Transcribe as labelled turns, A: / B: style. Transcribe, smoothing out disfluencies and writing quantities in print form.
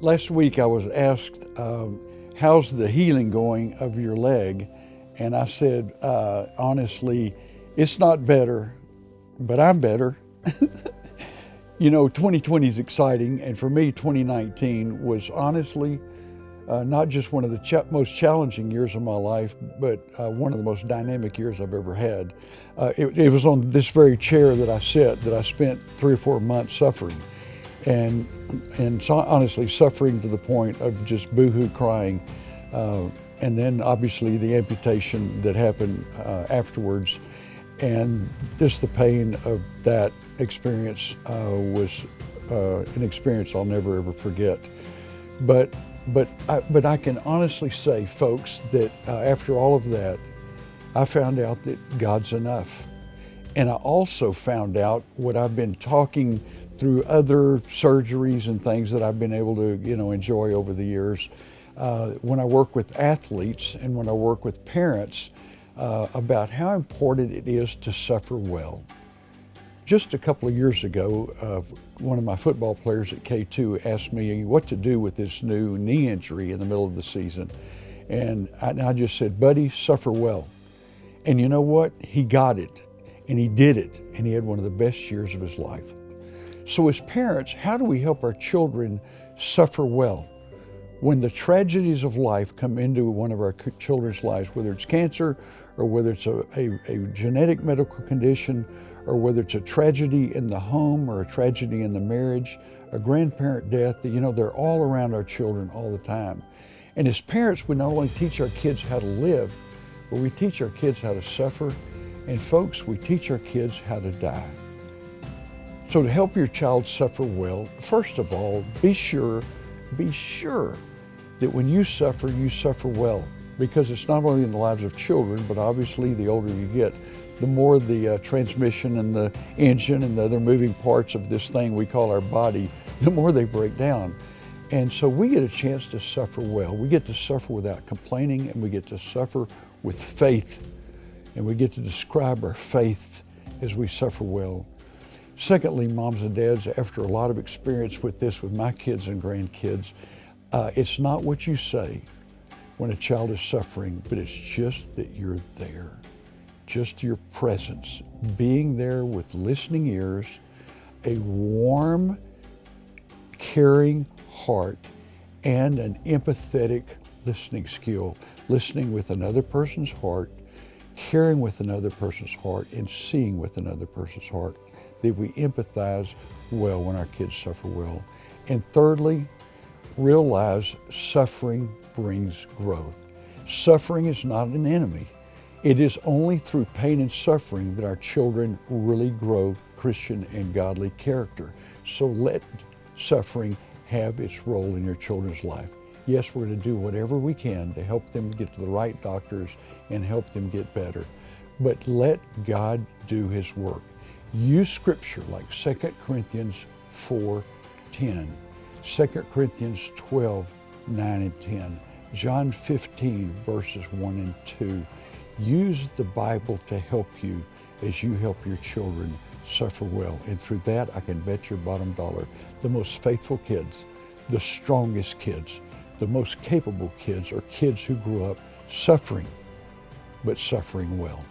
A: Last week I was asked, how's the healing going of your leg? And I said, honestly, it's not better, but I'm better. 2020 is exciting, and for me, 2019 was honestly not just one of the most challenging years of my life, but one of the most dynamic years I've ever had. It was on this very chair that I sit that I spent 3 or 4 months suffering, and so honestly suffering to the point of just boohoo crying, and then obviously the amputation that happened afterwards, and just the pain of that experience was an experience I'll never ever forget. But I can honestly say, folks, that after all of that, I found out that God's enough. And I also found out what I've been talking through other surgeries and things that I've been able to, enjoy over the years. When I work with athletes and when I work with parents about how important it is to suffer well. Just a couple of years ago, one of my football players at K2 asked me what to do with this new knee injury in the middle of the season. And I just said, buddy, suffer well. And you know what? He got it, and he did it, and he had one of the best years of his life. So as parents, how do we help our children suffer well? When the tragedies of life come into one of our children's lives, whether it's cancer or whether it's a genetic medical condition, or whether it's a tragedy in the home or a tragedy in the marriage, a grandparent death, they're all around our children all the time. And as parents, we not only teach our kids how to live, but we teach our kids how to suffer. And folks, we teach our kids how to die. So to help your child suffer well, first of all, be sure that when you suffer well, because it's not only in the lives of children, but obviously the older you get, the more the transmission and the engine and the other moving parts of this thing we call our body, the more they break down. And so we get a chance to suffer well. We get to suffer without complaining, and we get to suffer with faith. And we get to describe our faith as we suffer well. Secondly, moms and dads, after a lot of experience with this with my kids and grandkids, it's not what you say when a child is suffering, but it's just that you're there. Just your presence, being there with listening ears, a warm, caring heart, and an empathetic listening skill, listening with another person's heart, caring with another person's heart, and seeing with another person's heart, that we empathize well when our kids suffer well. And thirdly, realize suffering brings growth. Suffering is not an enemy. It is only through pain and suffering that our children really grow Christian and godly character. So let suffering have its role in your children's life. Yes, we're going to do whatever we can to help them get to the right doctors and help them get better. But let God do His work. Use scripture like 2 Corinthians 4:10, 2 Corinthians 12:9 and 10, John 15 verses 1 and 2. Use the Bible to help you as you help your children suffer well. And through that, I can bet your bottom dollar, the most faithful kids, the strongest kids, the most capable kids are kids who grew up suffering, but suffering well.